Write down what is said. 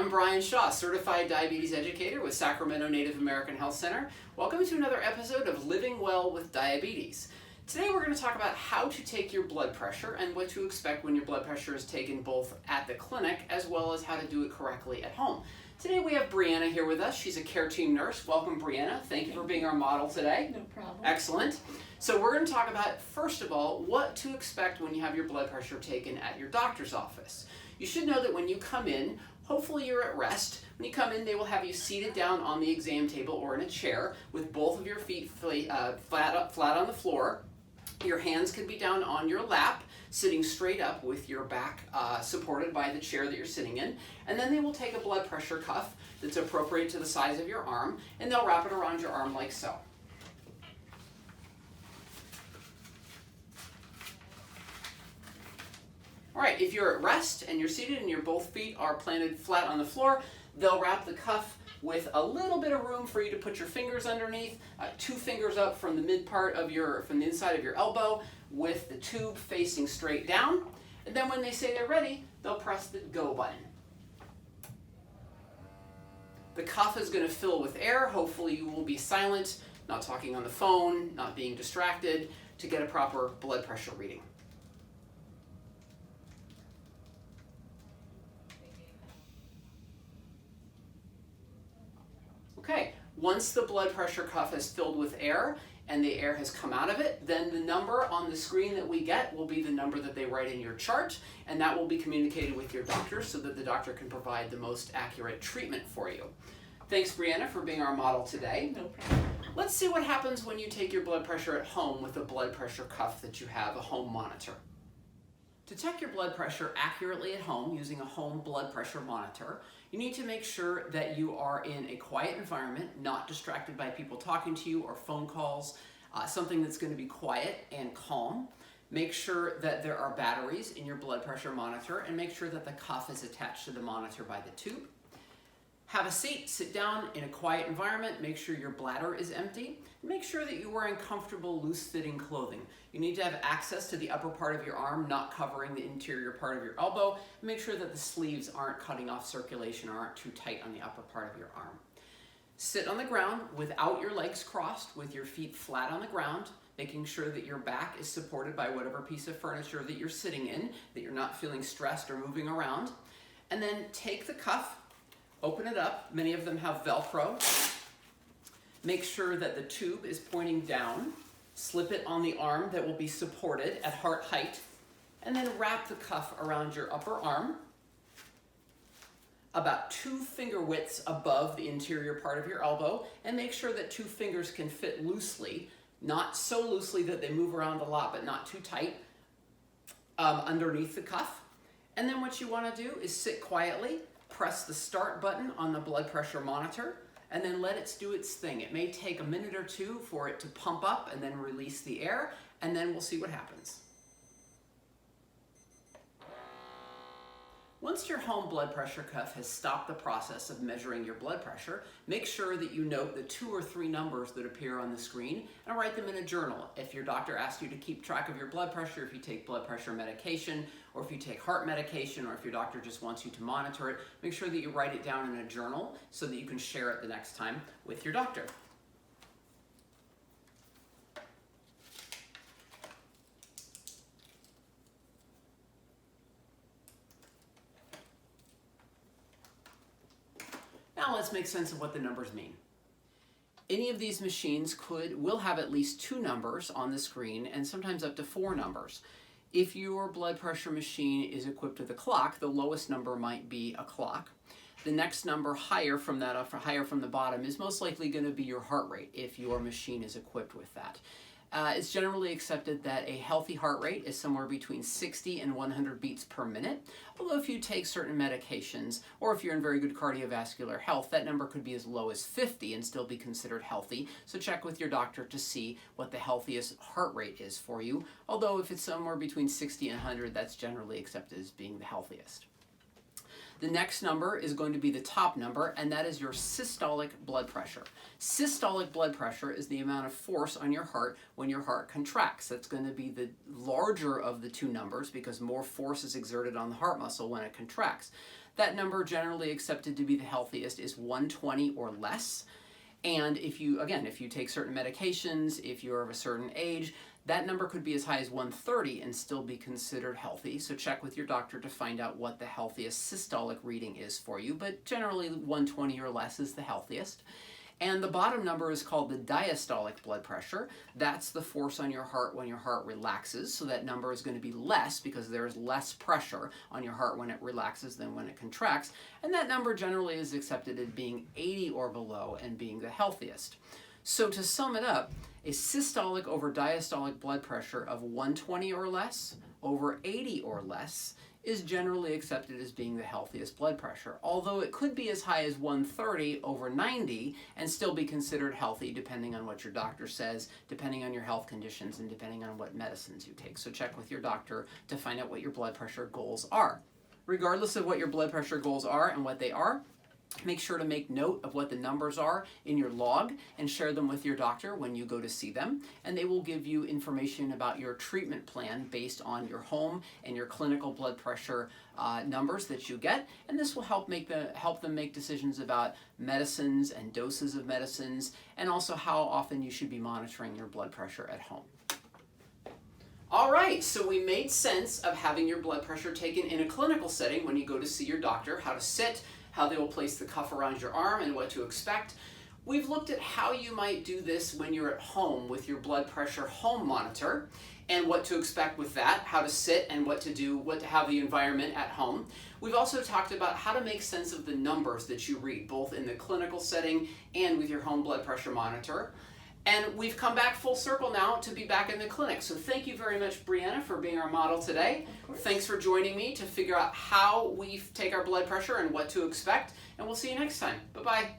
I'm Brian Shaw, Certified Diabetes Educator with Sacramento Native American Health Center. Welcome to another episode of Living Well with Diabetes. Today we're going to talk about how to take your blood pressure and what to expect when your blood pressure is taken both at the clinic as well as how to do it correctly at home. Today we have Brianna here with us. She's a care team nurse. Welcome, Brianna. Thank you for being our model today. No problem. Excellent. So we're going to talk about, first of all, what to expect when you have your blood pressure taken at your doctor's office. You should know that when you come in, hopefully you're at rest. When you come in, they will have you seated down on the exam table or in a chair with both of your feet flat on the floor. Your hands can be down on your lap, sitting straight up with your back supported by the chair that you're sitting in. And then they will take a blood pressure cuff that's appropriate to the size of your arm, and they'll wrap it around your arm like so. All right, if you're at rest and you're seated and your both feet are planted flat on the floor, they'll wrap the cuff with a little bit of room for you to put your fingers underneath, 2 fingers up from the mid part of from the inside of your elbow with the tube facing straight down. And then when they say they're ready, they'll press the go button. The cuff is going to fill with air. Hopefully you will be silent, not talking on the phone, not being distracted, to get a proper blood pressure reading. Okay, once the blood pressure cuff is filled with air and the air has come out of it, then the number on the screen that we get will be the number that they write in your chart, and that will be communicated with your doctor so that the doctor can provide the most accurate treatment for you. Thanks, Brianna, for being our model today. No problem. Let's see what happens when you take your blood pressure at home with a blood pressure cuff that you have, a home monitor. To check your blood pressure accurately at home using a home blood pressure monitor, you need to make sure that you are in a quiet environment, not distracted by people talking to you or phone calls, something that's going to be quiet and calm. Make sure that there are batteries in your blood pressure monitor, and make sure that the cuff is attached to the monitor by the tube. Have a seat, sit down in a quiet environment, make sure your bladder is empty. Make sure that you're wearing comfortable, loose-fitting clothing. You need to have access to the upper part of your arm, not covering the interior part of your elbow. Make sure that the sleeves aren't cutting off circulation or aren't too tight on the upper part of your arm. Sit on the ground without your legs crossed, with your feet flat on the ground, making sure that your back is supported by whatever piece of furniture that you're sitting in, that you're not feeling stressed or moving around. And then take the cuff, open it up. Many of them have Velcro. Make sure that the tube is pointing down. Slip it on the arm that will be supported at heart height, and then wrap the cuff around your upper arm, about 2 finger widths above the interior part of your elbow, and make sure that 2 fingers can fit loosely, not so loosely that they move around a lot, but not too tight, underneath the cuff. And then what you want to do is sit quietly, press the start button on the blood pressure monitor, and then let it do its thing. It may take a minute or two for it to pump up and then release the air, and then we'll see what happens. Once your home blood pressure cuff has stopped the process of measuring your blood pressure, make sure that you note the 2 or 3 numbers that appear on the screen and write them in a journal. If your doctor asks you to keep track of your blood pressure, if you take blood pressure medication, or if you take heart medication, or if your doctor just wants you to monitor it, make sure that you write it down in a journal so that you can share it the next time with your doctor. Now let's make sense of what the numbers mean. Any of these machines will have at least 2 numbers on the screen, and sometimes up to 4 numbers. If your blood pressure machine is equipped with a clock, the lowest number might be a clock. The next number higher from the bottom is most likely going to be your heart rate if your machine is equipped with that. It's generally accepted that a healthy heart rate is somewhere between 60 and 100 beats per minute, although if you take certain medications or if you're in very good cardiovascular health, that number could be as low as 50 and still be considered healthy. So check with your doctor to see what the healthiest heart rate is for you, although if it's somewhere between 60 and 100, that's generally accepted as being the healthiest. The next number is going to be the top number, and that is your systolic blood pressure. Systolic blood pressure is the amount of force on your heart when your heart contracts. That's going to be the larger of the two numbers because more force is exerted on the heart muscle when it contracts. that number generally accepted to be the healthiest is 120 or less. And if you take certain medications, if you're of a certain age, that number could be as high as 130 and still be considered healthy. So check with your doctor to find out what the healthiest systolic reading is for you, but generally 120 or less is the healthiest. And the bottom number is called the diastolic blood pressure. That's the force on your heart when your heart relaxes. So that number is going to be less because there's less pressure on your heart when it relaxes than when it contracts. And that number generally is accepted as being 80 or below and being the healthiest. So to sum it up, a systolic over diastolic blood pressure of 120 or less over 80 or less is generally accepted as being the healthiest blood pressure, although it could be as high as 130 over 90 and still be considered healthy depending on what your doctor says, depending on your health conditions, and depending on what medicines you take. So check with your doctor to find out what your blood pressure goals are. Regardless of what your blood pressure goals are and what they are, make sure to make note of what the numbers are in your log and share them with your doctor when you go to see them. And they will give you information about your treatment plan based on your home and your clinical blood pressure numbers that you get. And this will help them make decisions about medicines and doses of medicines, and also how often you should be monitoring your blood pressure at home. All right, so we made sense of having your blood pressure taken in a clinical setting when you go to see your doctor, how to sit, how they will place the cuff around your arm, and what to expect. We've looked at how you might do this when you're at home with your blood pressure home monitor, and what to expect with that, how to sit and what to do, how the environment at home. We've also talked about how to make sense of the numbers that you read, both in the clinical setting and with your home blood pressure monitor. And we've come back full circle now to be back in the clinic. So thank you very much, Brianna, for being our model today. Thanks for joining me to figure out how we take our blood pressure and what to expect. And we'll see you next time. Bye-bye.